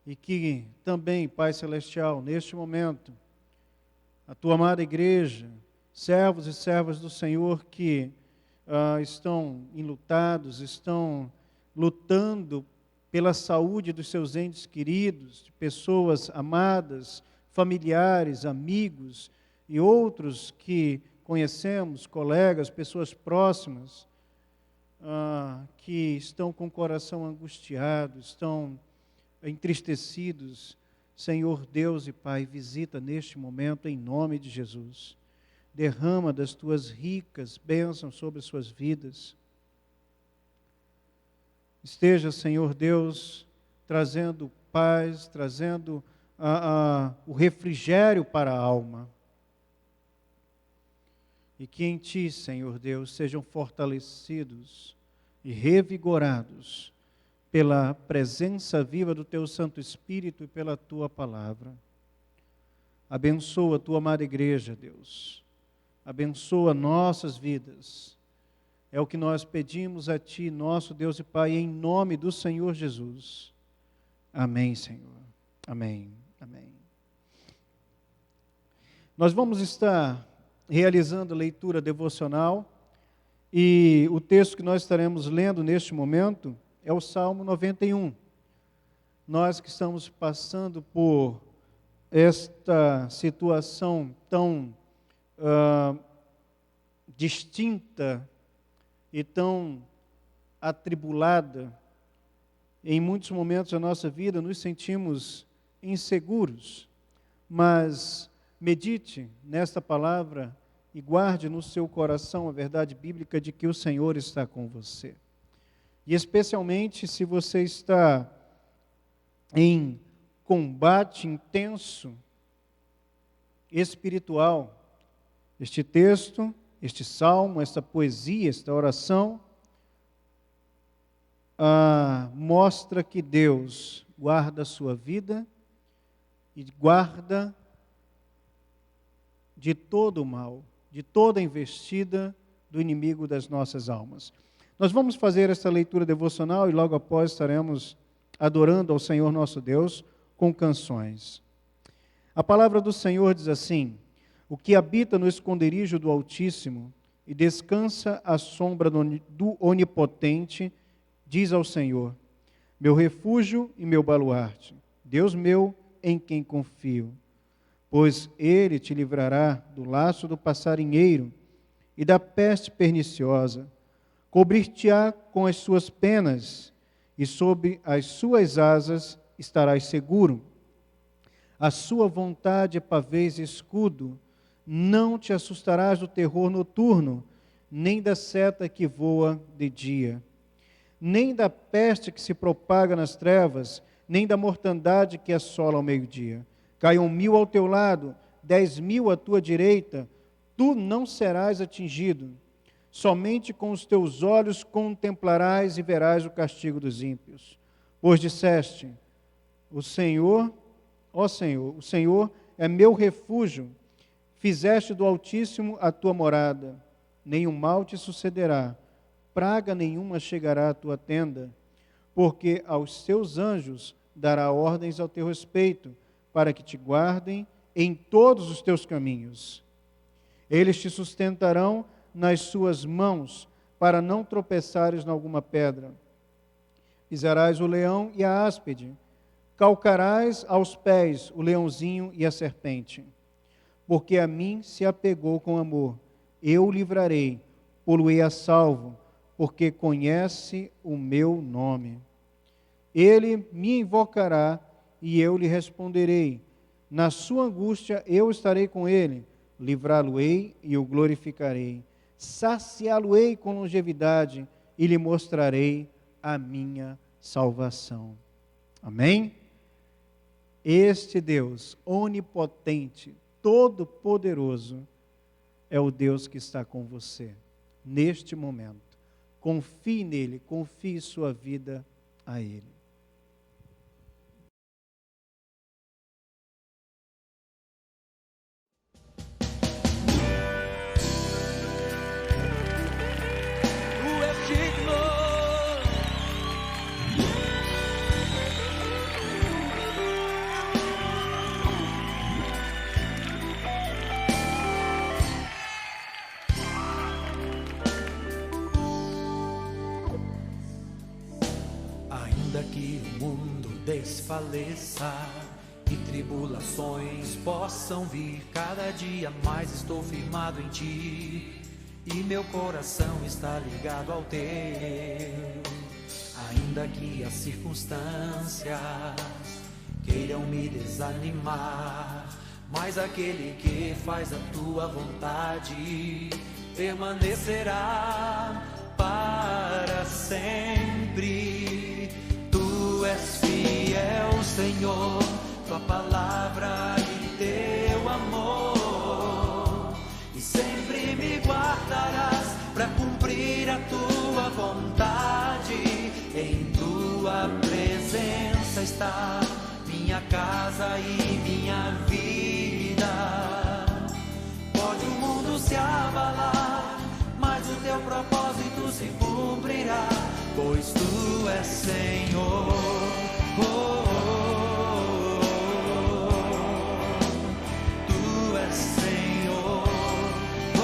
e que também, Pai Celestial, neste momento, a tua amada igreja, servos e servas do Senhor que estão enlutados, estão lutando pela saúde dos seus entes queridos, de pessoas amadas, familiares, amigos e outros que conhecemos, colegas, pessoas próximas, que estão com o coração angustiado, estão entristecidos. Senhor Deus e Pai, visita neste momento em nome de Jesus. Derrama das tuas ricas bênçãos sobre as suas vidas. Esteja, Senhor Deus, trazendo paz, trazendo o refrigério para a alma. E que em Ti, Senhor Deus, sejam fortalecidos e revigorados pela presença viva do Teu Santo Espírito e pela Tua Palavra. Abençoa a Tua amada igreja, Deus. Abençoa nossas vidas. É o que nós pedimos a Ti, nosso Deus e Pai, em nome do Senhor Jesus. Amém, Senhor. Amém. Amém. Nós vamos estar realizando a leitura devocional e o texto que nós estaremos lendo neste momento é o Salmo 91. Nós que estamos passando por esta situação tão distinta e tão atribulada, em muitos momentos da nossa vida nos sentimos inseguros, mas medite nesta palavra e guarde no seu coração a verdade bíblica de que o Senhor está com você. E especialmente se você está em combate intenso espiritual, este texto, este salmo, esta poesia, esta oração, mostra que Deus guarda a sua vida e guarda de todo o mal, de toda a investida do inimigo das nossas almas. Nós vamos fazer esta leitura devocional e logo após estaremos adorando ao Senhor nosso Deus com canções. A palavra do Senhor diz assim: o que habita no esconderijo do Altíssimo e descansa à sombra do Onipotente, diz ao Senhor: meu refúgio e meu baluarte, Deus meu em quem confio. Pois Ele te livrará do laço do passarinheiro e da peste perniciosa. Cobrir-te-á com as suas penas, e sob as suas asas estarás seguro. A sua vontade é pavês e escudo. Não te assustarás do terror noturno, nem da seta que voa de dia, nem da peste que se propaga nas trevas, nem da mortandade que assola ao meio-dia. Caiam 1000 ao teu lado, 10.000 à tua direita, tu não serás atingido. Somente com os teus olhos contemplarás e verás o castigo dos ímpios. Pois disseste: o Senhor, ó Senhor, o Senhor é meu refúgio. Fizeste do Altíssimo a tua morada. Nenhum mal te sucederá, praga nenhuma chegará à tua tenda, porque aos seus anjos dará ordens ao teu respeito, para que te guardem em todos os teus caminhos. Eles te sustentarão nas suas mãos, para não tropeçares em alguma pedra. Pisarás o leão e a áspide, calcarás aos pés o leãozinho e a serpente. Porque a mim se apegou com amor, eu o livrarei, pô-lo-ei a salvo, porque conhece o meu nome. Ele me invocará e eu lhe responderei. Na sua angústia eu estarei com ele, livrá-lo-ei e o glorificarei. Saciá-lo-ei com longevidade e lhe mostrarei a minha salvação. Amém? Este Deus onipotente, todo-poderoso, é o Deus que está com você neste momento. Confie nele, confie sua vida a ele. desfaleça e tribulações possam vir, cada dia mais estou firmado em ti, e meu coração está ligado ao teu. Ainda que as circunstâncias queiram me desanimar, mas aquele que faz a tua vontade permanecerá para sempre. Tu és fiel, Senhor, tua palavra e teu amor, e sempre me guardarás para cumprir a tua vontade. Em tua presença está minha casa e minha vida. Pode o mundo se abalar, mas o teu propósito se cumprirá, pois tu és Senhor. Oh, oh, oh, tu és Senhor. Oh,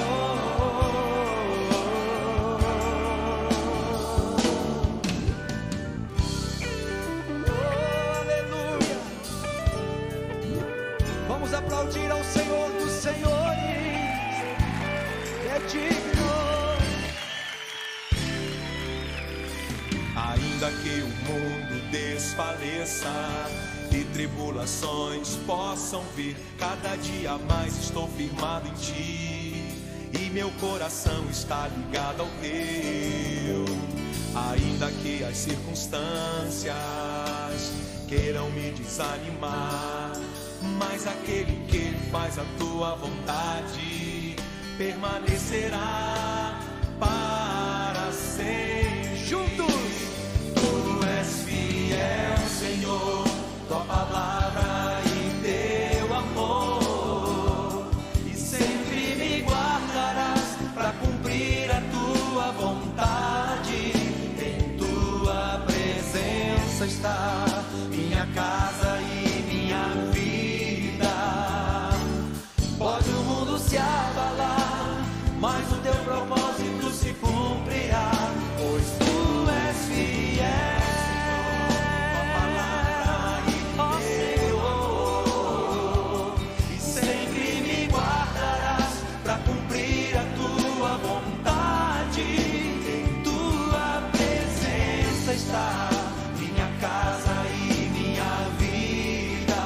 aleluia. Vamos aplaudir ao Senhor dos Senhores, que é digno. Ainda que o mundo desfaleça e tribulações possam vir, cada dia mais estou firmado em ti, e meu coração está ligado ao teu. Ainda que as circunstâncias queiram me desanimar, mas aquele que faz a tua vontade permanecerá para sempre. Juntos! Tu és fiel, Senhor, tua palavra e teu amor, e sempre me guardarás para cumprir a tua vontade. Em tua presença está minha casa e minha vida. Pode o mundo se abalar, mas o teu propósito se cumprirá, pois tu és fiel. Tua palavra e teu amor, e sempre me guardarás para cumprir a tua vontade. Em tua presença está minha casa e minha vida.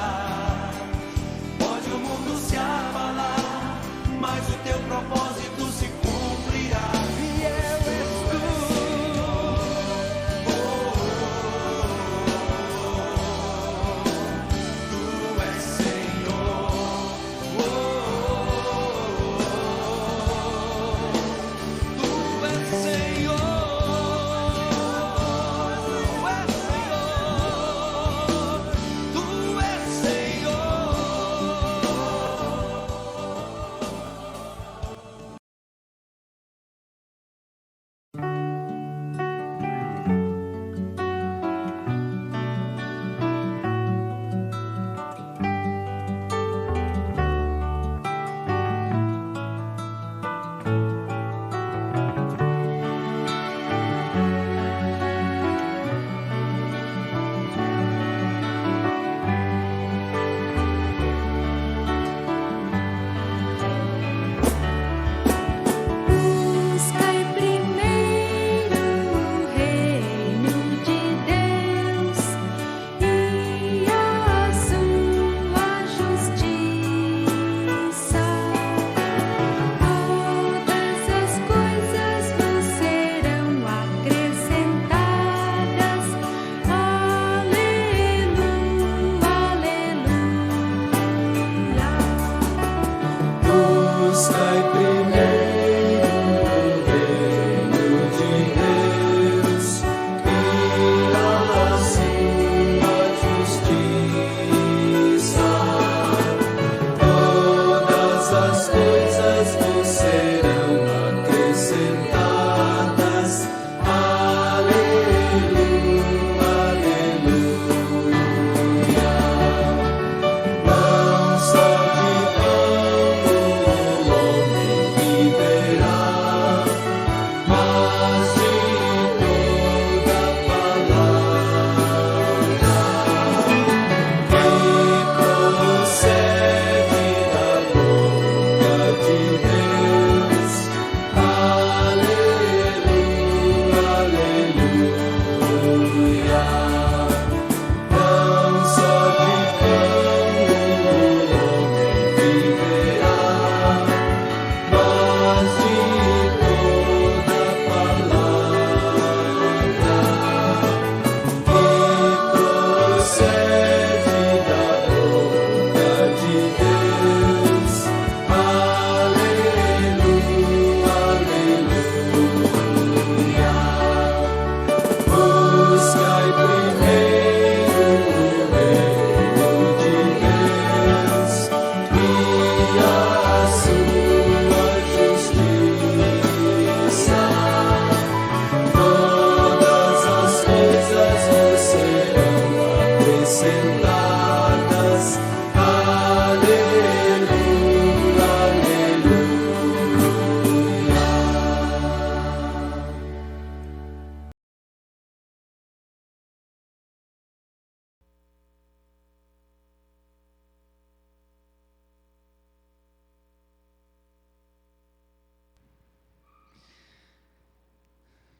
Pode o mundo se abalar, mas o teu propósito se cumprirá. Fiel és tu. Oh, tu és Senhor. Oh, tu és Senhor. Tu és Senhor. Tu és Senhor. Buscai primeiro o reino de Deus e a sua justiça. Todas as coisas vos serão acrescentadas. Aleluia, aleluia. Buscai primeiro o reino de Deus e a sua justiça. Todas as coisas vos serão acrescentadas. Aleluia, aleluia. Não só de pão o homem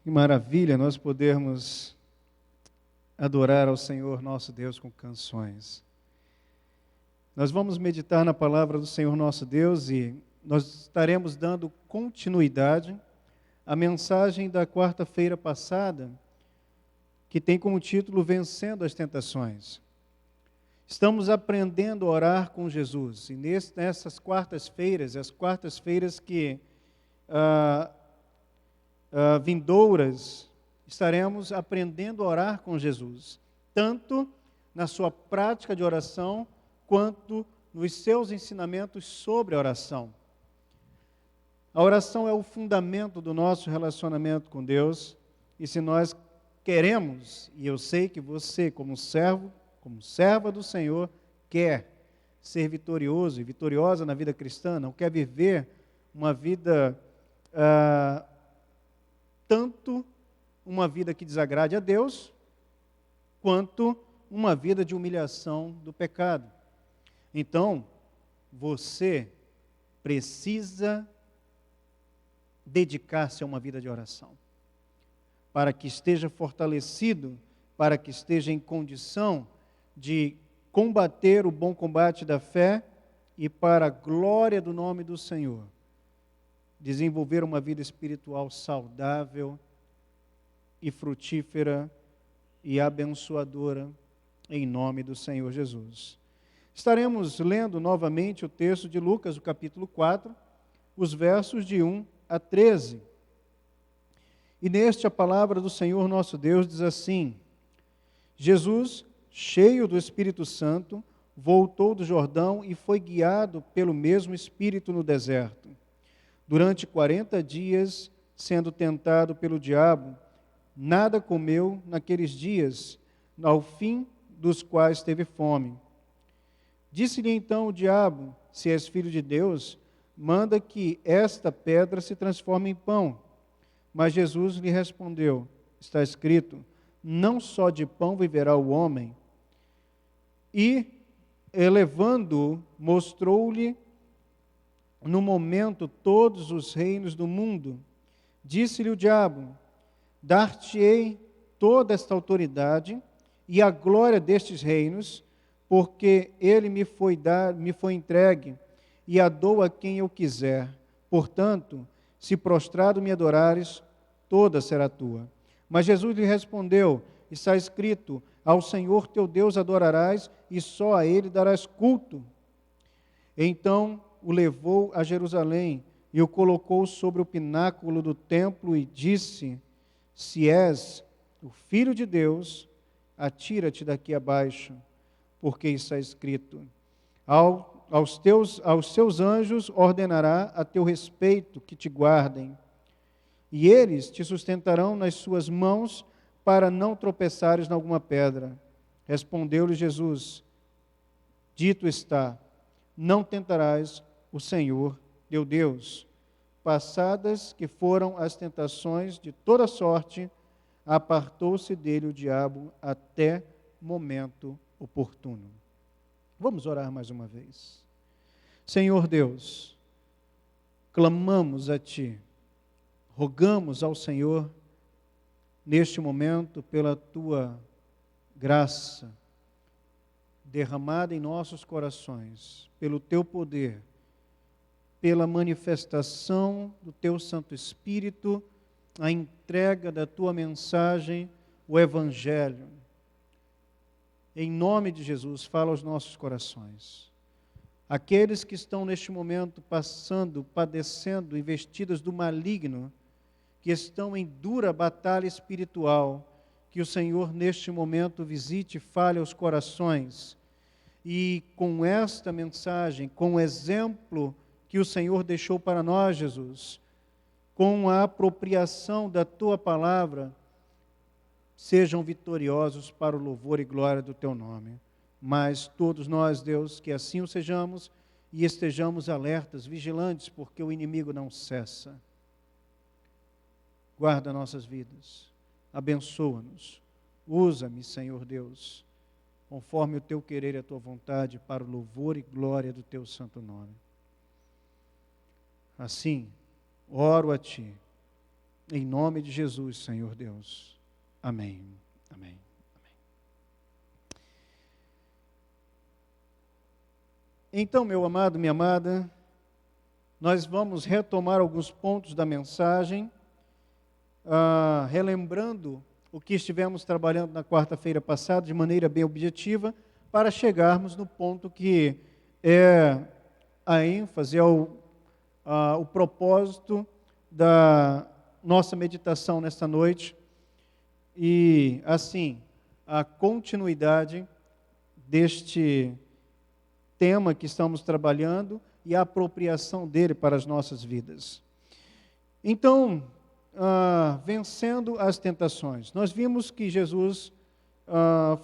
Que maravilha nós podermos adorar ao Senhor nosso Deus com canções. Nós vamos meditar na palavra do Senhor nosso Deus e nós estaremos dando continuidade à mensagem da quarta-feira passada, que tem como título Vencendo as Tentações. Estamos aprendendo a orar com Jesus e nessas quartas-feiras, as quartas-feiras que vindouras, estaremos aprendendo a orar com Jesus, tanto na sua prática de oração, quanto nos seus ensinamentos sobre a oração. A oração é o fundamento do nosso relacionamento com Deus, e se nós queremos, e eu sei que você, como servo, como serva do Senhor, quer ser vitorioso e vitoriosa na vida cristã, não quer viver uma vida tanto uma vida que desagrade a Deus, quanto uma vida de humilhação do pecado. Então, você precisa dedicar-se a uma vida de oração, para que esteja fortalecido, para que esteja em condição de combater o bom combate da fé e, para a glória do nome do Senhor, desenvolver uma vida espiritual saudável e frutífera e abençoadora em nome do Senhor Jesus. Estaremos lendo novamente o texto de Lucas, o capítulo 4, os versos de 1 a 13. E neste a palavra do Senhor nosso Deus diz assim: Jesus, cheio do Espírito Santo, voltou do Jordão e foi guiado pelo mesmo Espírito no deserto. Durante 40 dias, sendo tentado pelo diabo, nada comeu naqueles dias, ao fim dos quais teve fome. Disse-lhe então o diabo: se és filho de Deus, manda que esta pedra se transforme em pão. Mas Jesus lhe respondeu: está escrito, não só de pão viverá o homem. E, elevando-o, mostrou-lhe no momento todos os reinos do mundo. Disse-lhe o diabo: dar-te-ei toda esta autoridade e a glória destes reinos, porque ele me foi entregue, e a dou a quem eu quiser. Portanto, se prostrado me adorares, toda será tua. Mas Jesus lhe respondeu: está escrito, ao Senhor teu Deus adorarás, e só a ele darás culto. Então o levou a Jerusalém, e o colocou sobre o pináculo do templo, e disse: se és o Filho de Deus, atira-te daqui abaixo, porque está escrito, aos seus anjos ordenará a teu respeito que te guardem, e eles te sustentarão nas suas mãos, para não tropeçares em alguma pedra. Respondeu-lhe Jesus: dito está, não tentarás o Senhor teu Deus. Passadas que foram as tentações de toda sorte, apartou-se dele o diabo até momento oportuno. Vamos orar mais uma vez. Senhor Deus, clamamos a Ti, rogamos ao Senhor, neste momento, pela Tua graça derramada em nossos corações, pelo Teu poder, pela manifestação do Teu Santo Espírito, a entrega da Tua mensagem, o Evangelho. Em nome de Jesus, fala aos nossos corações. Aqueles que estão neste momento padecendo, investidas do maligno, que estão em dura batalha espiritual, que o Senhor neste momento visite e fale aos corações. E com esta mensagem, com o exemplo que o Senhor deixou para nós, Jesus, com a apropriação da Tua palavra, sejam vitoriosos para o louvor e glória do Teu nome. Mas todos nós, Deus, que assim o sejamos e estejamos alertas, vigilantes, porque o inimigo não cessa. Guarda nossas vidas, abençoa-nos, usa-me, Senhor Deus, conforme o Teu querer e a Tua vontade, para o louvor e glória do Teu santo nome. Assim, oro a Ti, Em nome de Jesus, Senhor Deus. Amém. Amém. Então, meu amado, minha amada, nós vamos retomar alguns pontos da mensagem, relembrando o que estivemos trabalhando na quarta-feira passada, de maneira bem objetiva, para chegarmos no ponto que é a ênfase, o propósito da nossa meditação nesta noite, e, assim, a continuidade deste tema que estamos trabalhando e a apropriação dele para as nossas vidas. Então, vencendo as tentações. Nós vimos que Jesus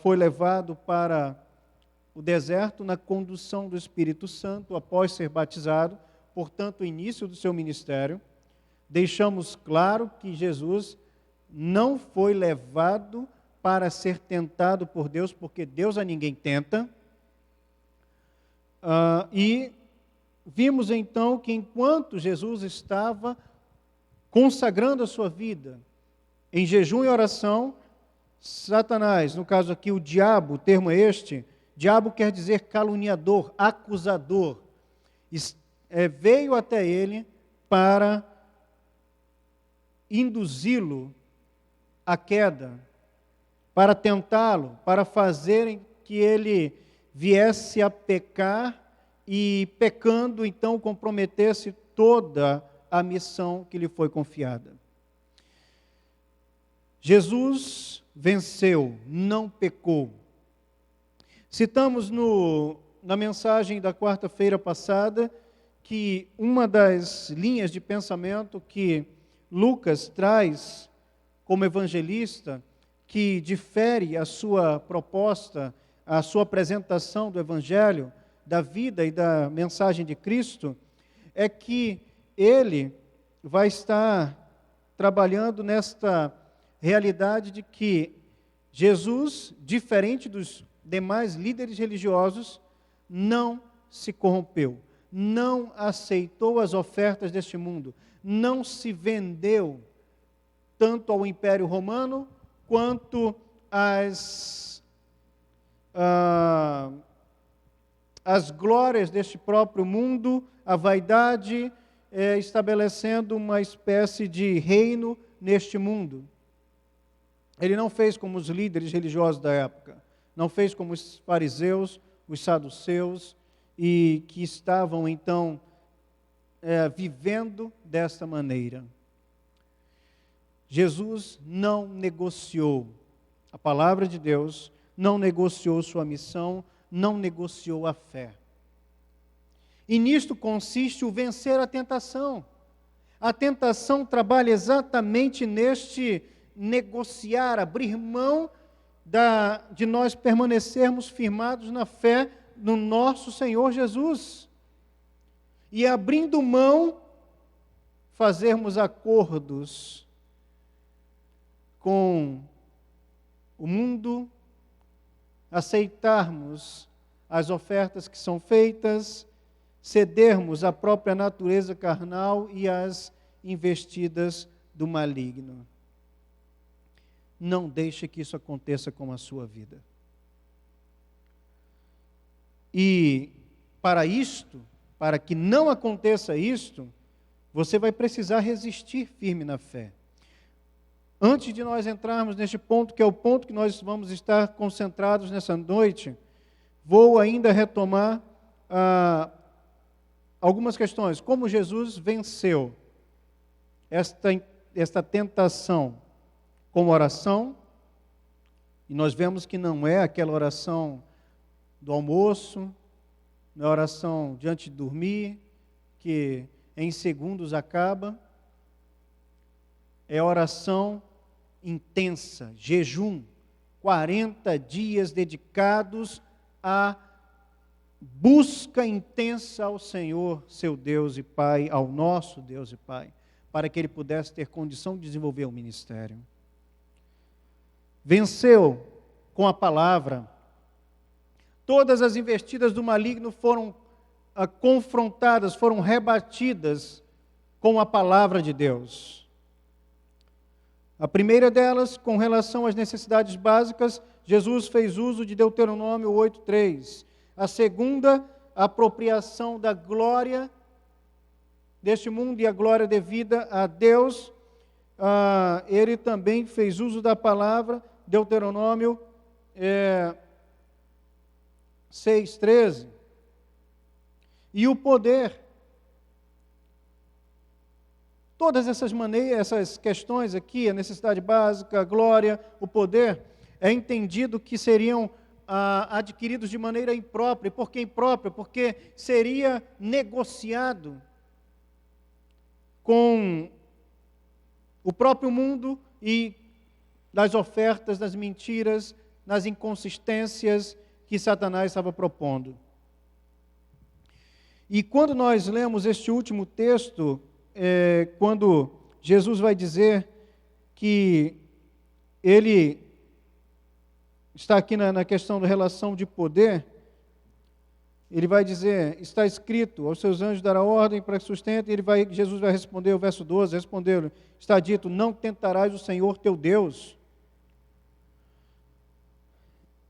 foi levado para o deserto na condução do Espírito Santo após ser batizado, portanto, o início do seu ministério. Deixamos claro que Jesus não foi levado para ser tentado por Deus, porque Deus a ninguém tenta. E vimos então que enquanto Jesus estava consagrando a sua vida em jejum e oração, Satanás, no caso aqui o diabo, o termo é este, diabo quer dizer caluniador, acusador, veio até ele para induzi-lo à queda, para tentá-lo, para fazerem que ele viesse a pecar e, pecando, então comprometesse toda a missão que lhe foi confiada. Jesus venceu, não pecou. Citamos na mensagem da quarta-feira passada que uma das linhas de pensamento que Lucas traz como evangelista, que difere a sua proposta, a sua apresentação do Evangelho, da vida e da mensagem de Cristo, é que ele vai estar trabalhando nesta realidade de que Jesus, diferente dos demais líderes religiosos, não se corrompeu, não aceitou as ofertas deste mundo, não se vendeu tanto ao Império Romano quanto as glórias deste próprio mundo, a vaidade, estabelecendo uma espécie de reino neste mundo. Ele não fez como os líderes religiosos da época, não fez como os fariseus, os saduceus, e que estavam então vivendo desta maneira. Jesus não negociou a palavra de Deus, não negociou sua missão, não negociou a fé. E nisto consiste o vencer a tentação. A tentação trabalha exatamente neste negociar, abrir mão de nós permanecermos firmados na fé no nosso Senhor Jesus. E abrindo mão, fazermos acordos com o mundo, aceitarmos as ofertas que são feitas, cedermos à própria natureza carnal e às investidas do maligno. Não deixe que isso aconteça com a sua vida. E para isto, para que não aconteça isto, você vai precisar resistir firme na fé. Antes de nós entrarmos neste ponto, que é o ponto que nós vamos estar concentrados nessa noite, vou ainda retomar algumas questões. Como Jesus venceu esta tentação com oração, e nós vemos que não é aquela oração do almoço, não é oração de antes de dormir, que em segundos acaba, é oração intensa, jejum, 40 dias dedicados à busca intensa ao Senhor, seu Deus e Pai, ao nosso Deus e Pai, para que ele pudesse ter condição de desenvolver o ministério. Venceu com a palavra. Todas as investidas do maligno foram confrontadas, foram rebatidas com a palavra de Deus. A primeira delas, com relação às necessidades básicas, Jesus fez uso de Deuteronômio 8:3. A segunda, a apropriação da glória deste mundo e a glória devida a Deus. Ele também fez uso da palavra, Deuteronômio 6:13. E o poder. Todas essas questões aqui, a necessidade básica, a glória, o poder, é entendido que seriam adquiridos de maneira imprópria. Por que imprópria? Porque seria negociado com o próprio mundo e das ofertas, das mentiras, nas inconsistências que Satanás estava propondo. E quando nós lemos este último texto, quando Jesus vai dizer que ele está aqui na questão da relação de poder, ele vai dizer, está escrito, aos seus anjos dará ordem para que sustentem, Jesus vai responder, o verso 12, respondeu-lhe, está dito, não tentarás o Senhor teu Deus.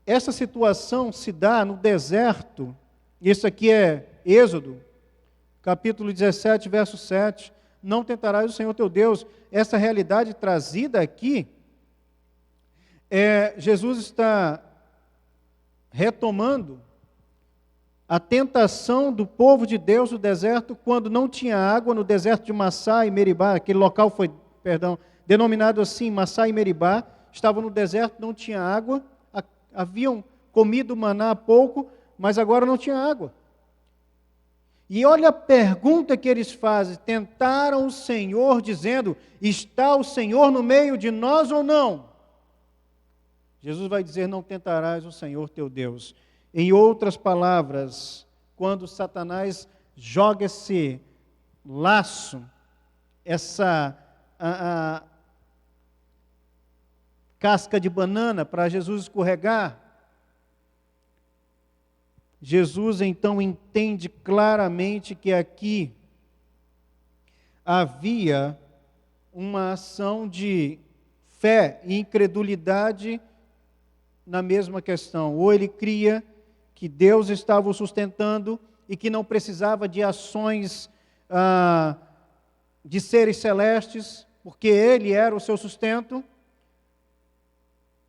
Essa situação se dá no deserto, isso aqui é Êxodo, capítulo 17, verso 7, não tentarás o Senhor teu Deus. Essa realidade trazida aqui, Jesus está retomando a tentação do povo de Deus no deserto, quando não tinha água, no deserto de Massá e Meribá, aquele local foi, denominado assim, Massá e Meribá, estavam no deserto, não tinha água, haviam comido maná há pouco, mas agora não tinha água. E olha a pergunta que eles fazem, tentaram o Senhor dizendo, está o Senhor no meio de nós ou não? Jesus vai dizer, não tentarás o Senhor teu Deus. Em outras palavras, quando Satanás joga esse laço, essa casca de banana para Jesus escorregar, Jesus então entende claramente que aqui havia uma ação de fé e incredulidade na mesma questão. Ou ele cria que Deus estava o sustentando e que não precisava de ações de seres celestes, porque ele era o seu sustento,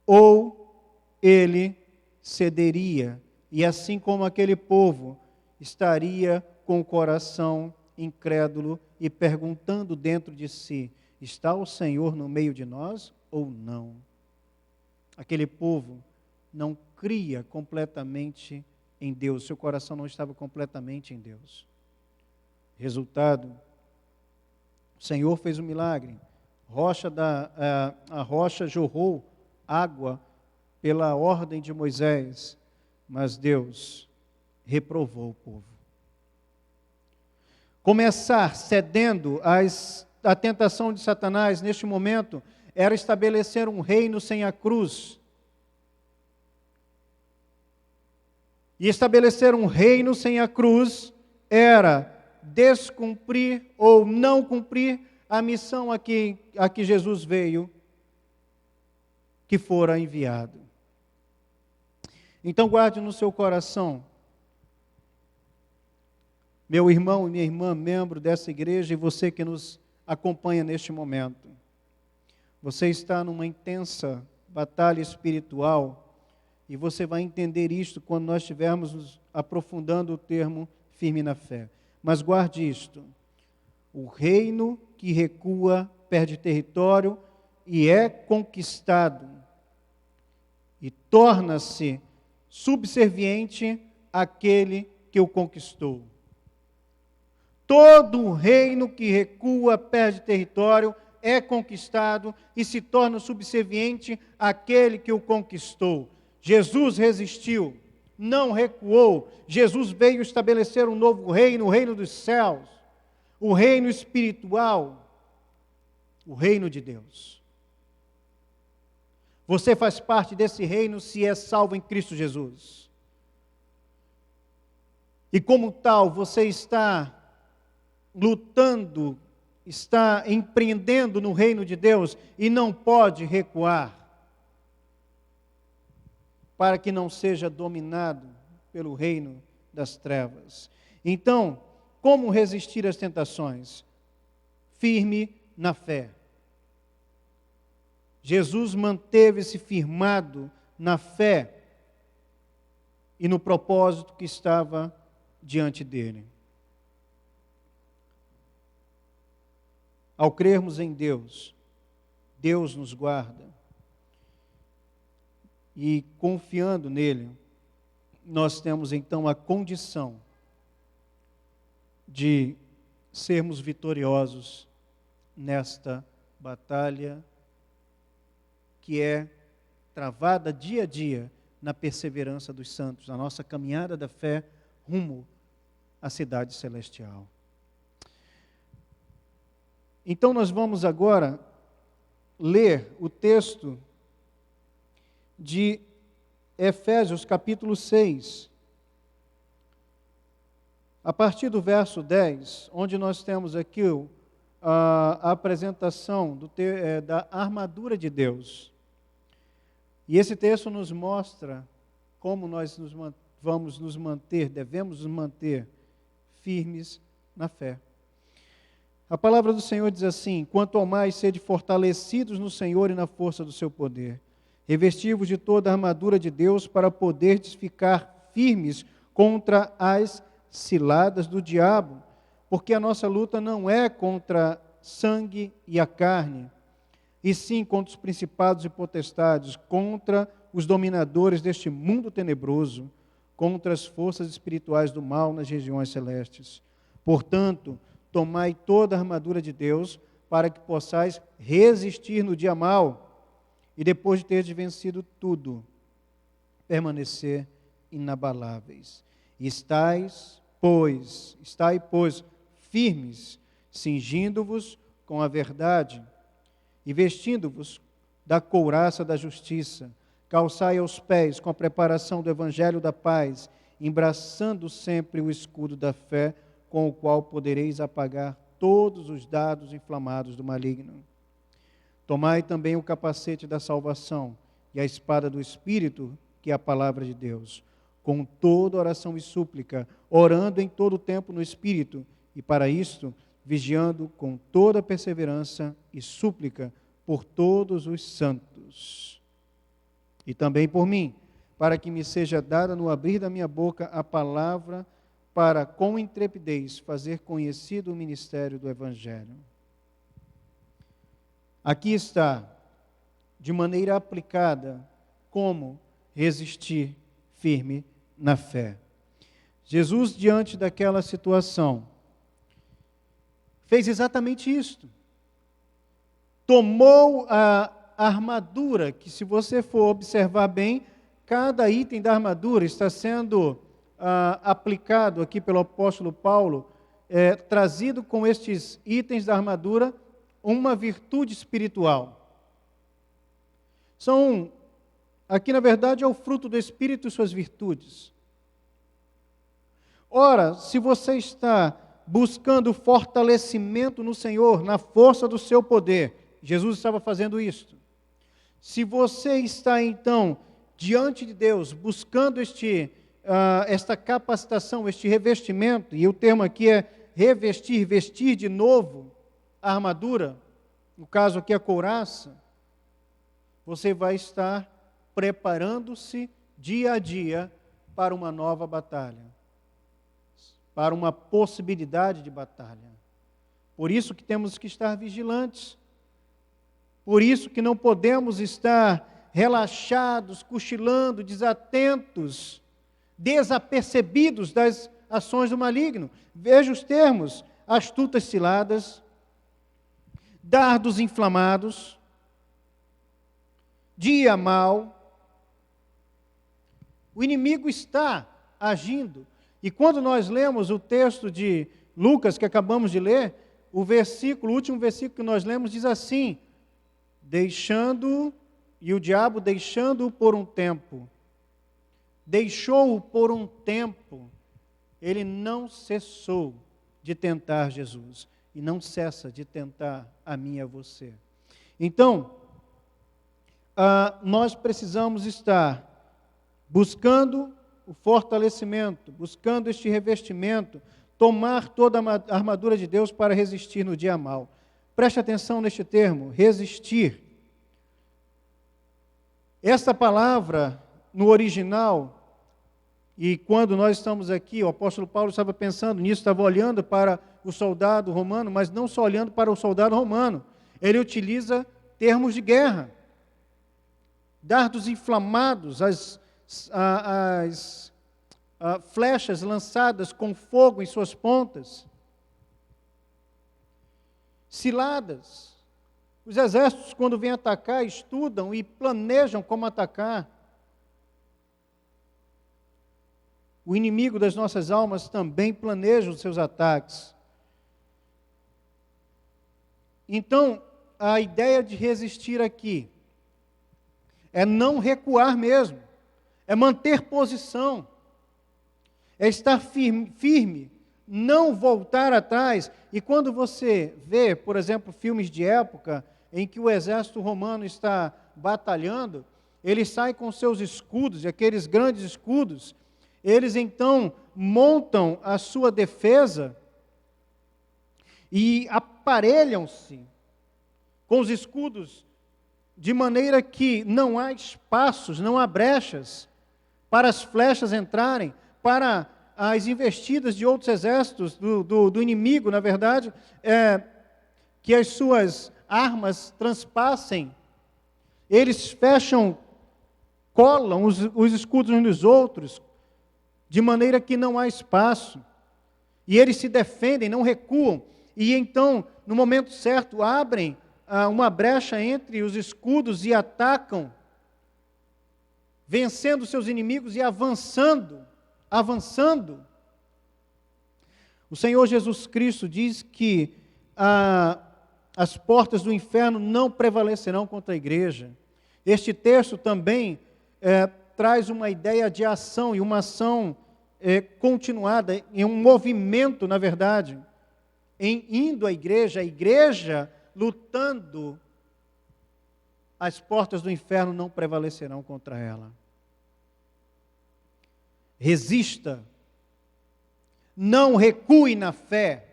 ou ele cederia. E assim como aquele povo estaria com o coração incrédulo e perguntando dentro de si, está o Senhor no meio de nós ou não? Aquele povo não cria completamente em Deus, seu coração não estava completamente em Deus. Resultado, o Senhor fez um milagre, a rocha jorrou água pela ordem de Moisés, mas Deus reprovou o povo. Começar cedendo à tentação de Satanás neste momento era estabelecer um reino sem a cruz. E estabelecer um reino sem a cruz era descumprir ou não cumprir a missão a que Jesus veio, que fora enviado. Então guarde no seu coração, meu irmão e minha irmã, membro dessa igreja, e você que nos acompanha neste momento. Você está numa intensa batalha espiritual e você vai entender isto quando nós estivermos nos aprofundando o termo firme na fé. Mas guarde isto, o reino que recua perde território e é conquistado e torna-se subserviente àquele que o conquistou. Todo reino que recua perde território, é conquistado e se torna subserviente àquele que o conquistou. Jesus resistiu, não recuou. Jesus veio estabelecer um novo reino, o reino dos céus, o reino espiritual, o reino de Deus. Você faz parte desse reino se é salvo em Cristo Jesus. E como tal, você está lutando está empreendendo no reino de Deus e não pode recuar, para que não seja dominado pelo reino das trevas. Então, como resistir às tentações? Firme na fé. Jesus manteve-se firmado na fé e no propósito que estava diante dele. Ao crermos em Deus, Deus nos guarda. E confiando nele, nós temos então a condição de sermos vitoriosos nesta batalha que é travada dia a dia na perseverança dos santos, na nossa caminhada da fé rumo à cidade celestial. Então nós vamos agora ler o texto de Efésios capítulo 6, a partir do verso 10, onde nós temos aqui a apresentação da armadura de Deus. E esse texto nos mostra como nós devemos nos manter firmes na fé. A palavra do Senhor diz assim: quanto ao mais sede fortalecidos no Senhor e na força do seu poder, revesti-vos de toda a armadura de Deus para poderdes ficar firmes contra as ciladas do diabo, porque a nossa luta não é contra sangue e a carne, e sim contra os principados e potestades, contra os dominadores deste mundo tenebroso, contra as forças espirituais do mal nas regiões celestes. Portanto, tomai toda a armadura de Deus, para que possais resistir no dia mau, e depois de teres vencido tudo, permanecer inabaláveis. Estai, pois, firmes, cingindo-vos com a verdade, e vestindo-vos da couraça da justiça, calçai aos pés com a preparação do evangelho da paz, embraçando sempre o escudo da fé, com o qual podereis apagar todos os dardos inflamados do maligno. Tomai também o capacete da salvação e a espada do Espírito, que é a palavra de Deus, com toda oração e súplica, orando em todo o tempo no Espírito, e para isto, vigiando com toda perseverança e súplica por todos os santos. E também por mim, para que me seja dada no abrir da minha boca a palavra, para com intrepidez fazer conhecido o ministério do Evangelho. Aqui está, de maneira aplicada, como resistir firme na fé. Jesus, diante daquela situação, fez exatamente isto. Tomou a armadura, que se você for observar bem, cada item da armadura está sendo aplicado aqui pelo apóstolo Paulo, trazido com estes itens da armadura, uma virtude espiritual. Aqui na verdade é o fruto do Espírito e suas virtudes. Ora, se você está buscando fortalecimento no Senhor, na força do seu poder, Jesus estava fazendo isto. Se você está então diante de Deus, buscando esta capacitação, este revestimento, e o termo aqui é revestir, vestir de novo a armadura, no caso aqui a couraça, você vai estar preparando-se dia a dia para uma nova batalha, para uma possibilidade de batalha. Por isso que temos que estar vigilantes, por isso que não podemos estar relaxados, cochilando, desatentos, desapercebidos das ações do maligno. Veja os termos: astutas ciladas, dardos inflamados, dia mau. O inimigo está agindo. E quando nós lemos o texto de Lucas, que acabamos de ler, o último versículo que nós lemos diz assim: o diabo deixando-o por um tempo, deixou-o por um tempo, ele não cessou de tentar Jesus. e não cessa de tentar a mim e a você. Então, nós precisamos estar buscando o fortalecimento, buscando este revestimento, tomar toda a armadura de Deus para resistir no dia mal. Preste atenção neste termo, resistir. Esta palavra, no original, e quando nós estamos aqui, o apóstolo Paulo estava pensando nisso, estava olhando para o soldado romano, mas não só olhando para o soldado romano. Ele utiliza termos de guerra. Dardos inflamados, as flechas lançadas com fogo em suas pontas. Ciladas. Os exércitos, quando vêm atacar, estudam e planejam como atacar. O inimigo das nossas almas também planeja os seus ataques. Então, a ideia de resistir aqui é não recuar mesmo, é manter posição, é estar firme, não voltar atrás. E quando você vê, por exemplo, filmes de época em que o exército romano está batalhando, eles saem com seus escudos, e aqueles grandes escudos, eles então montam a sua defesa e aparelham-se com os escudos de maneira que não há espaços, não há brechas para as flechas entrarem, para as investidas de outros exércitos do inimigo, na verdade, que as suas armas transpassem. Eles fecham, colam os escudos uns nos outros, de maneira que não há espaço. E eles se defendem, não recuam. E então, no momento certo, abrem uma brecha entre os escudos e atacam, vencendo seus inimigos e avançando. O Senhor Jesus Cristo diz que as portas do inferno não prevalecerão contra a igreja. Este texto também traz uma ideia de ação, e uma ação continuada, em um movimento, na verdade, em indo à igreja, a igreja lutando, as portas do inferno não prevalecerão contra ela. Resista, não recue na fé,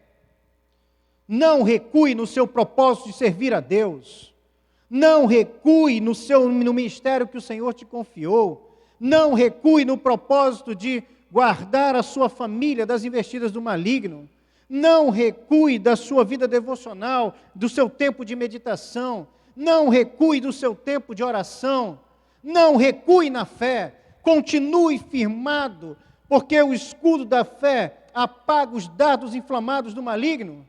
não recue no seu propósito de servir a Deus, não recue no ministério que o Senhor te confiou, não recue no propósito de guardar a sua família das investidas do maligno, não recue da sua vida devocional, do seu tempo de meditação, não recue do seu tempo de oração, não recue na fé, continue firmado, porque o escudo da fé apaga os dardos inflamados do maligno.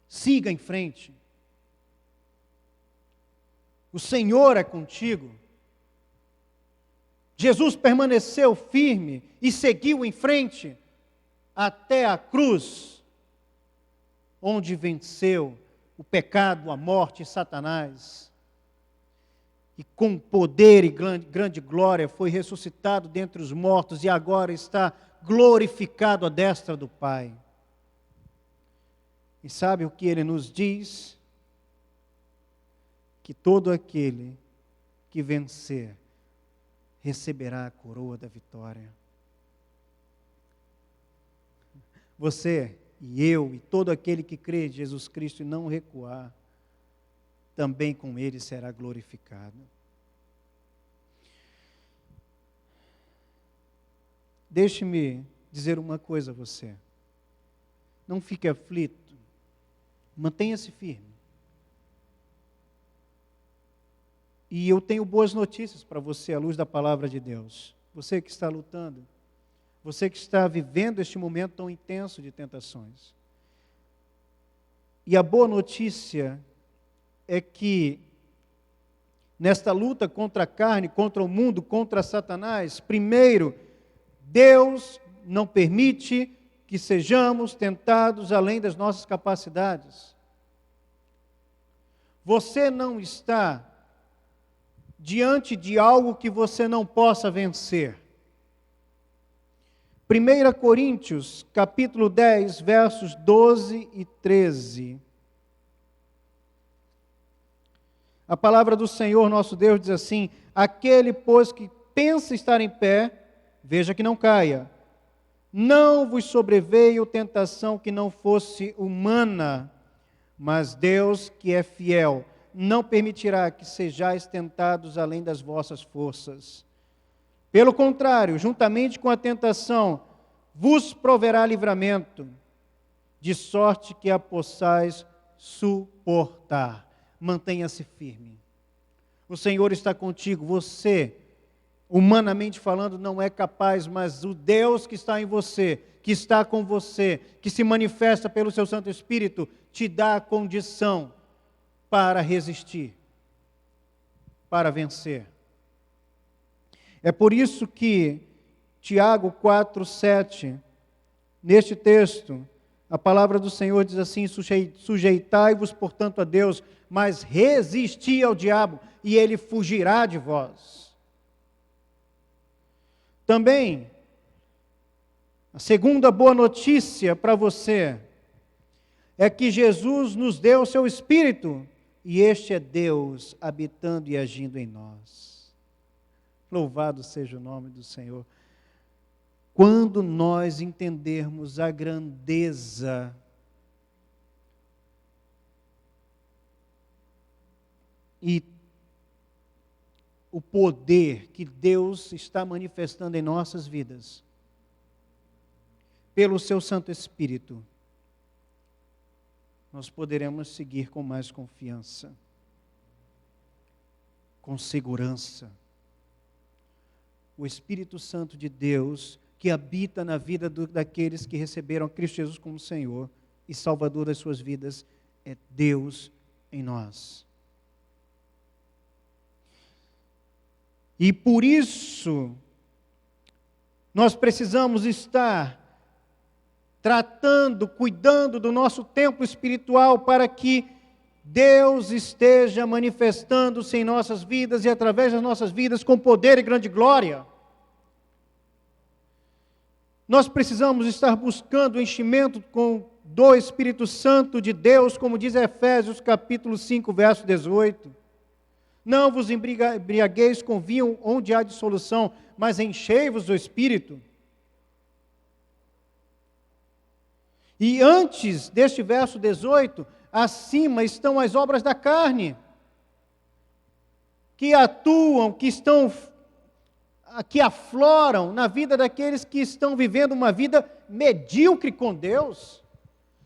Siga em frente. O Senhor é contigo. Jesus permaneceu firme e seguiu em frente até a cruz, onde venceu o pecado, a morte e Satanás. E com poder e grande glória foi ressuscitado dentre os mortos e agora está glorificado à destra do Pai. E sabe o que ele nos diz? Que todo aquele que vencer receberá a coroa da vitória. Você e eu e todo aquele que crê em Jesus Cristo e não recuar, também com ele será glorificado. Deixe-me dizer uma coisa a você. Não fique aflito. Mantenha-se firme. E eu tenho boas notícias para você à luz da palavra de Deus. Você que está lutando, você que está vivendo este momento tão intenso de tentações. E a boa notícia é que nesta luta contra a carne, contra o mundo, contra Satanás, primeiro, Deus não permite que sejamos tentados além das nossas capacidades. Você não está diante de algo que você não possa vencer. 1 Coríntios, capítulo 10, versos 12 e 13. A palavra do Senhor nosso Deus diz assim: aquele, pois, que pensa estar em pé, veja que não caia. Não vos sobreveio tentação que não fosse humana, mas Deus, que é fiel, não permitirá que sejais tentados além das vossas forças. Pelo contrário, juntamente com a tentação, vos proverá livramento, de sorte que a possais suportar. Mantenha-se firme. O Senhor está contigo. Você, humanamente falando, não é capaz, mas o Deus que está em você, que está com você, que se manifesta pelo seu Santo Espírito, te dá a condição para resistir, para vencer. É por isso que Tiago 4:7, neste texto, a palavra do Senhor diz assim: sujeitai-vos, portanto, a Deus, mas resisti ao diabo, e ele fugirá de vós. Também, a segunda boa notícia para você é que Jesus nos deu o seu Espírito, e este é Deus habitando e agindo em nós. Louvado seja o nome do Senhor. Quando nós entendermos a grandeza e o poder que Deus está manifestando em nossas vidas, pelo seu Santo Espírito, nós poderemos seguir com mais confiança, com segurança. O Espírito Santo de Deus, que habita na vida daqueles que receberam Cristo Jesus como Senhor e Salvador das suas vidas, é Deus em nós. E por isso, nós precisamos estar tratando, cuidando do nosso templo espiritual para que Deus esteja manifestando-se em nossas vidas e através das nossas vidas com poder e grande glória. Nós precisamos estar buscando o enchimento do Espírito Santo de Deus, como diz Efésios capítulo 5, verso 18. Não vos embriagueis com vinho onde há dissolução, mas enchei-vos do Espírito. E antes deste verso 18, acima estão as obras da carne, que atuam, que afloram na vida daqueles que estão vivendo uma vida medíocre com Deus,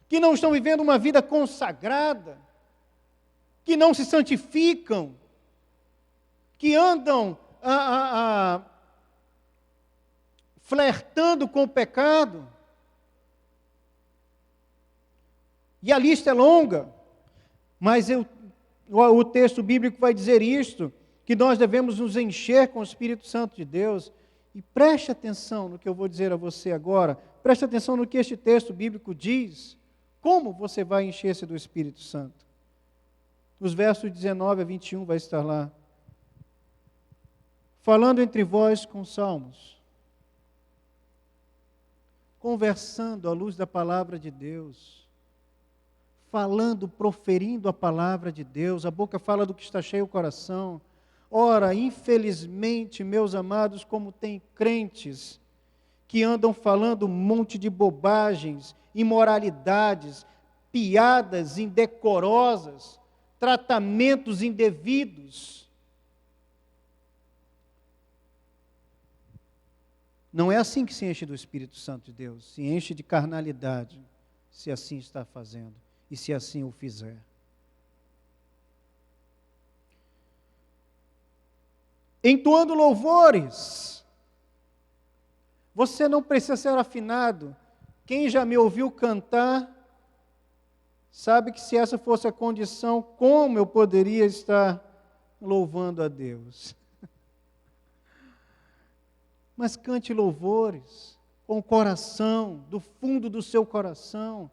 que não estão vivendo uma vida consagrada, que não se santificam, que andam flertando com o pecado. E a lista é longa, mas o texto bíblico vai dizer isto, que nós devemos nos encher com o Espírito Santo de Deus. E preste atenção no que eu vou dizer a você agora, preste atenção no que este texto bíblico diz, como você vai encher-se do Espírito Santo. Os versos 19 a 21 vai estar lá. Falando entre vós com salmos, conversando à luz da palavra de Deus, falando, proferindo a palavra de Deus, a boca fala do que está cheio o coração. Ora, infelizmente, meus amados, como tem crentes que andam falando um monte de bobagens, imoralidades, piadas indecorosas, tratamentos indevidos. Não é assim que se enche do Espírito Santo de Deus, se enche de carnalidade, se assim está fazendo. E se assim o fizer. Entoando louvores. Você não precisa ser afinado. Quem já me ouviu cantar, sabe que se essa fosse a condição, como eu poderia estar louvando a Deus? Mas cante louvores com o coração, do fundo do seu coração.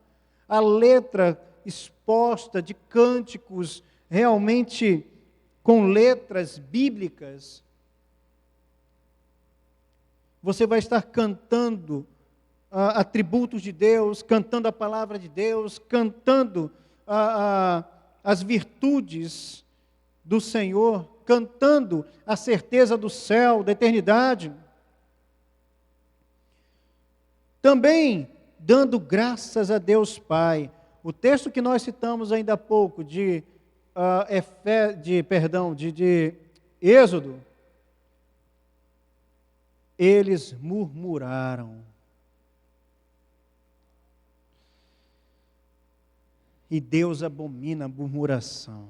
A letra exposta de cânticos realmente com letras bíblicas. Você vai estar cantando atributos de Deus, cantando a palavra de Deus, cantando as virtudes do Senhor, cantando a certeza do céu, da eternidade. Também dando graças a Deus Pai. O texto que nós citamos ainda há pouco, de Êxodo, eles murmuraram. E Deus abomina a murmuração.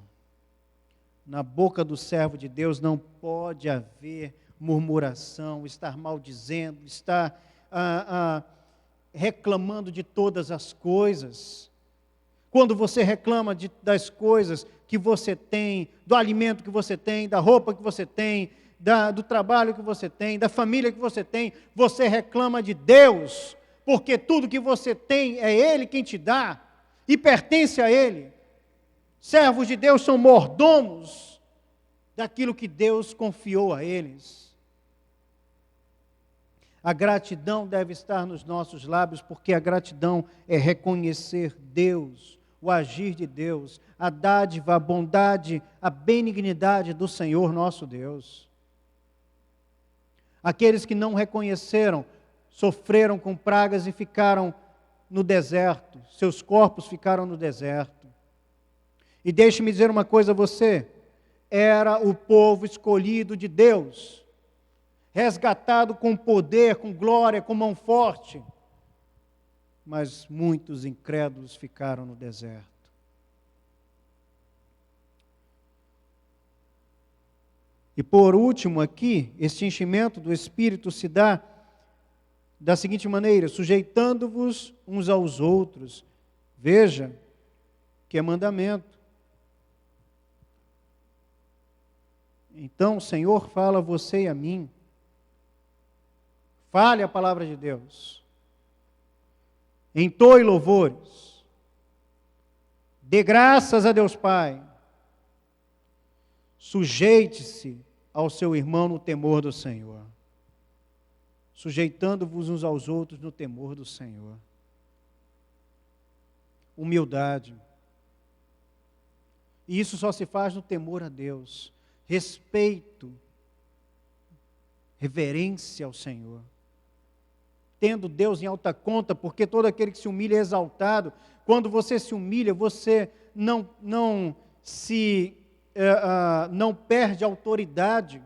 Na boca do servo de Deus não pode haver murmuração, estar maldizendo, estar reclamando de todas as coisas. Quando você reclama das coisas que você tem, do alimento que você tem, da roupa que você tem, do trabalho que você tem, da família que você reclama de Deus, porque tudo que você tem é Ele quem te dá e pertence a Ele. Servos de Deus são mordomos daquilo que Deus confiou a eles. A gratidão deve estar nos nossos lábios, porque a gratidão é reconhecer Deus, o agir de Deus, a dádiva, a bondade, a benignidade do Senhor nosso Deus. Aqueles que não reconheceram, sofreram com pragas e ficaram no deserto, seus corpos ficaram no deserto. E deixe-me dizer uma coisa a você, era o povo escolhido de Deus, resgatado com poder, com glória, com mão forte, mas muitos incrédulos ficaram no deserto. E por último aqui, este enchimento do Espírito se dá da seguinte maneira: sujeitando-vos uns aos outros. Veja que é mandamento. Então o Senhor fala a você e a mim. Fale a palavra de Deus. Entoe louvores. Dê graças a Deus Pai. Sujeite-se ao seu irmão no temor do Senhor. Sujeitando-vos uns aos outros no temor do Senhor. Humildade. E isso só se faz no temor a Deus. Respeito. Reverência ao Senhor. Tendo Deus em alta conta, porque todo aquele que se humilha é exaltado. Quando você se humilha, você não perde a autoridade.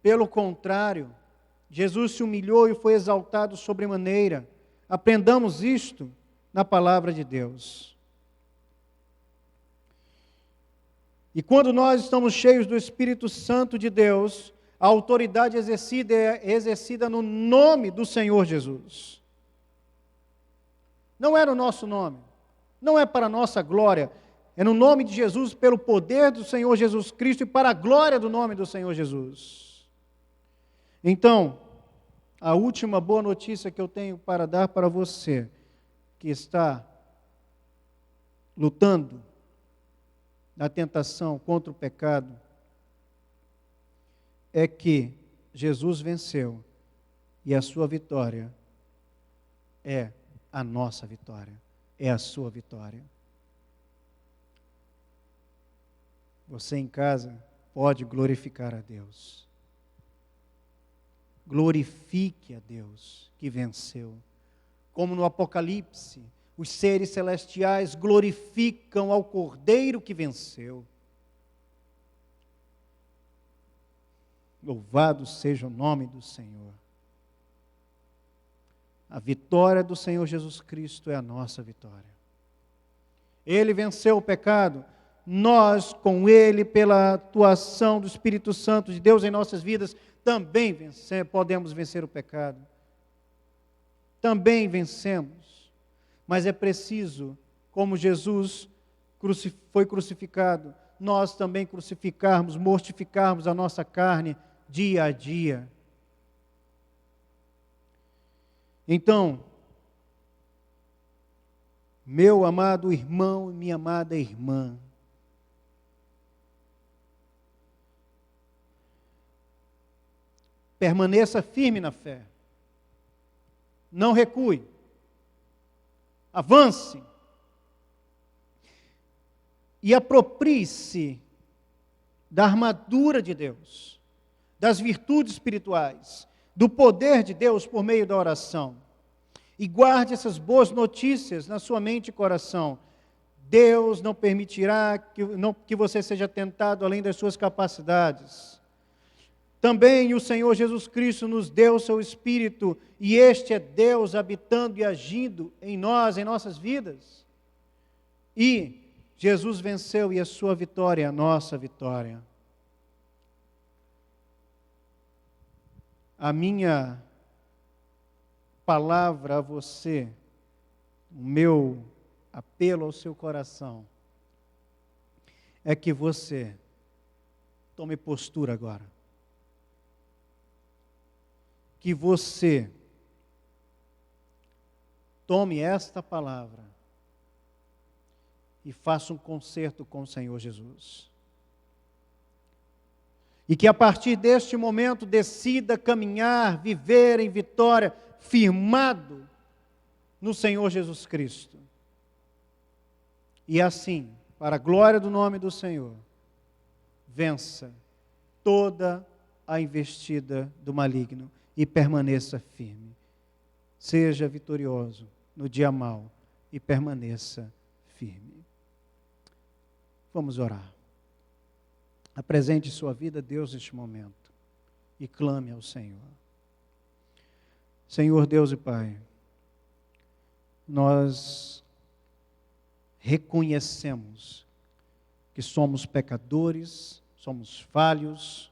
Pelo contrário, Jesus se humilhou e foi exaltado sobremaneira. Aprendamos isto na palavra de Deus. E quando nós estamos cheios do Espírito Santo de Deus, a autoridade exercida é exercida no nome do Senhor Jesus. Não é no nosso nome, não é para a nossa glória, é no nome de Jesus, pelo poder do Senhor Jesus Cristo e para a glória do nome do Senhor Jesus. Então, a última boa notícia que eu tenho para dar para você, que está lutando na tentação contra o pecado, é que Jesus venceu e a sua vitória é a nossa vitória, é a sua vitória. Você em casa pode glorificar a Deus. Glorifique a Deus que venceu. Como no Apocalipse, os seres celestiais glorificam ao Cordeiro que venceu. Louvado seja o nome do Senhor. A vitória do Senhor Jesus Cristo é a nossa vitória. Ele venceu o pecado. Nós, com Ele, pela atuação do Espírito Santo de Deus em nossas vidas, também podemos vencer o pecado. Também vencemos. Mas é preciso, como Jesus foi crucificado, nós também crucificarmos, mortificarmos a nossa carne dia a dia. Então, meu amado irmão e minha amada irmã, Permaneça firme na fé. Não recue. Avance. E aproprie-se da armadura de Deus, das virtudes espirituais, do poder de Deus por meio da oração. E guarde essas boas notícias na sua mente e coração. Deus não permitirá que você seja tentado além das suas capacidades. Também o Senhor Jesus Cristo nos deu o seu Espírito, e este é Deus habitando e agindo em nós, em nossas vidas. E Jesus venceu, e a sua vitória é a nossa vitória. A minha palavra a você, o meu apelo ao seu coração, é que você tome postura agora. Que você tome esta palavra e faça um concerto com o Senhor Jesus. E que a partir deste momento decida caminhar, viver em vitória, firmado no Senhor Jesus Cristo. E assim, para a glória do nome do Senhor, vença toda a investida do maligno e permaneça firme. Seja vitorioso no dia mau e permaneça firme. Vamos orar. Apresente sua vida a Deus neste momento e clame ao Senhor. Senhor Deus e Pai, nós reconhecemos que somos pecadores, somos falhos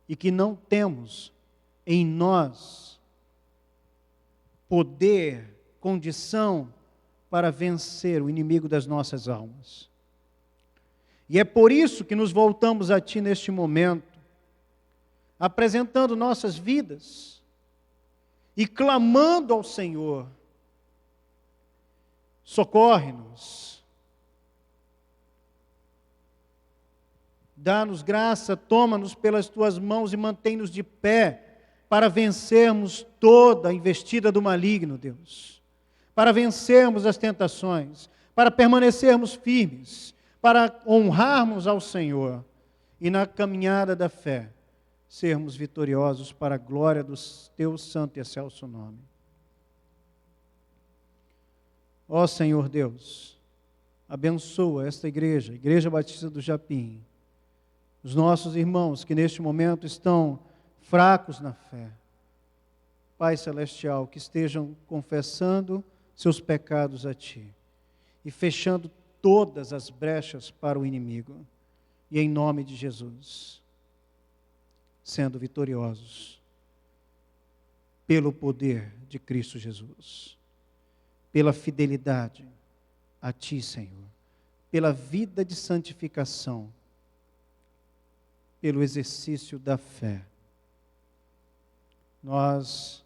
e que não temos em nós poder, condição para vencer o inimigo das nossas almas. E é por isso que nos voltamos a Ti neste momento, apresentando nossas vidas e clamando ao Senhor: socorre-nos, dá-nos graça, toma-nos pelas Tuas mãos e mantém-nos de pé para vencermos toda a investida do maligno, Deus, para vencermos as tentações, para permanecermos firmes, para honrarmos ao Senhor e na caminhada da fé sermos vitoriosos para a glória do Teu santo e excelso nome. Ó Senhor Deus, abençoa esta igreja, Igreja Batista do Japim, os nossos irmãos que neste momento estão fracos na fé. Pai Celestial, que estejam confessando seus pecados a Ti e fechando todas as brechas para o inimigo, e em nome de Jesus, sendo vitoriosos pelo poder de Cristo Jesus, pela fidelidade a Ti, Senhor, pela vida de santificação, pelo exercício da fé. Nós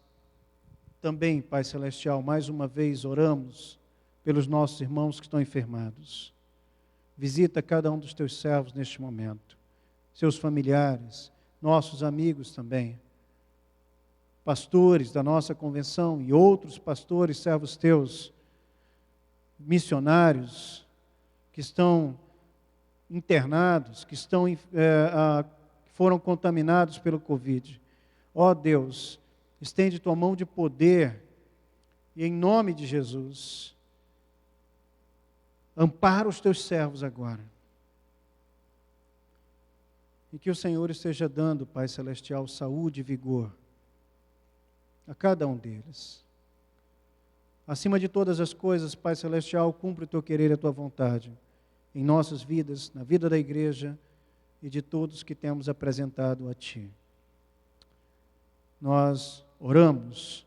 também, Pai Celestial, mais uma vez oramos pelos nossos irmãos que estão enfermados. Visita cada um dos Teus servos neste momento, seus familiares, nossos amigos também, pastores da nossa convenção e outros pastores, servos Teus, missionários que estão internados, que foram contaminados pelo Covid. Ó Deus, estende Tua mão de poder e em nome de Jesus, ampara os Teus servos agora. E que o Senhor esteja dando, Pai Celestial, saúde e vigor a cada um deles. Acima de todas as coisas, Pai Celestial, cumpre o Teu querer e a Tua vontade em nossas vidas, na vida da igreja e de todos que temos apresentado a Ti. Nós oramos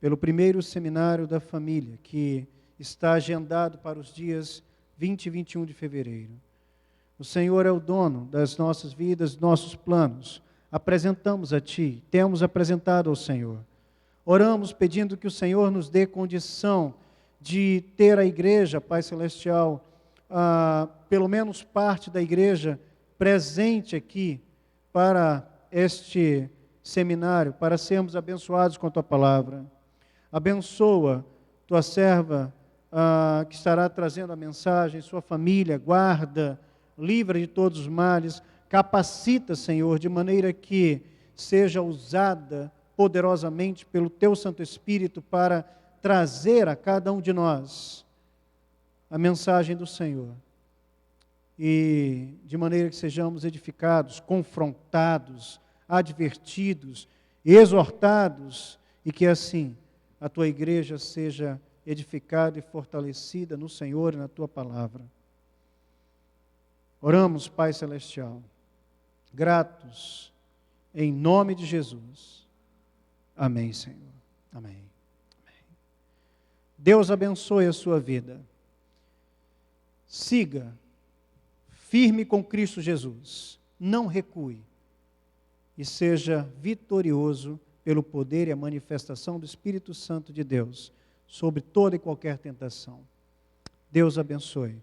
pelo primeiro seminário da família, que está agendado para os dias 20 e 21 de fevereiro. O Senhor é o dono das nossas vidas, nossos planos. Apresentamos a Ti, temos apresentado ao Senhor. Oramos pedindo que o Senhor nos dê condição de ter a igreja, Pai Celestial, pelo menos parte da igreja presente aqui para este seminário, para sermos abençoados com a tua palavra. Abençoa tua serva que estará trazendo a mensagem, sua família, guarda, livra de todos os males, capacita, Senhor, de maneira que seja usada poderosamente pelo teu Santo Espírito para trazer a cada um de nós a mensagem do Senhor. E de maneira que sejamos edificados, confrontados, advertidos, exortados, e que assim a tua igreja seja edificada e fortalecida no Senhor e na tua palavra. Oramos, Pai Celestial, gratos, em nome de Jesus. Amém, Senhor. Amém. Amém. Deus abençoe a sua vida. Siga firme com Cristo Jesus. Não recue. E seja vitorioso pelo poder e a manifestação do Espírito Santo de Deus sobre toda e qualquer tentação. Deus abençoe.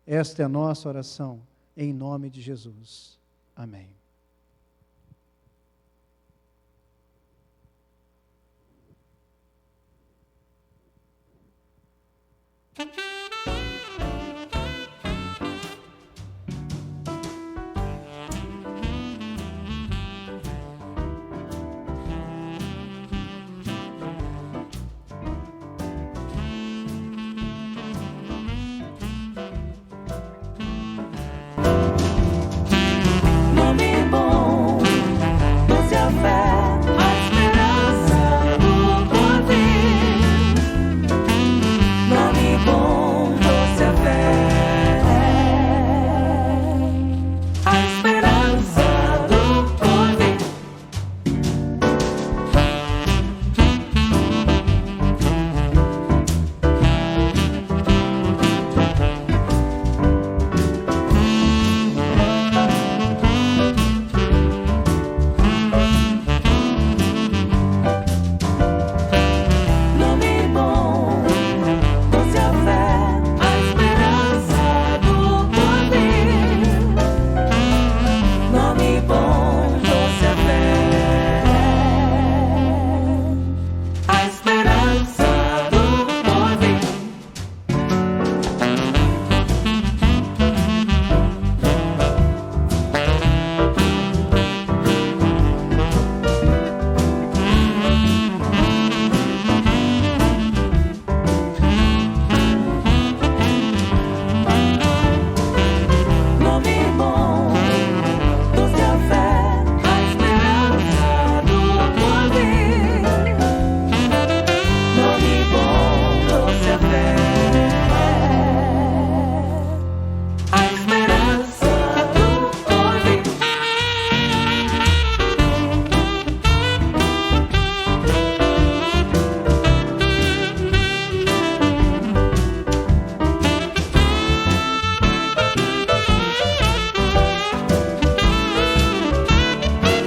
Esta é a nossa oração, em nome de Jesus. Amém.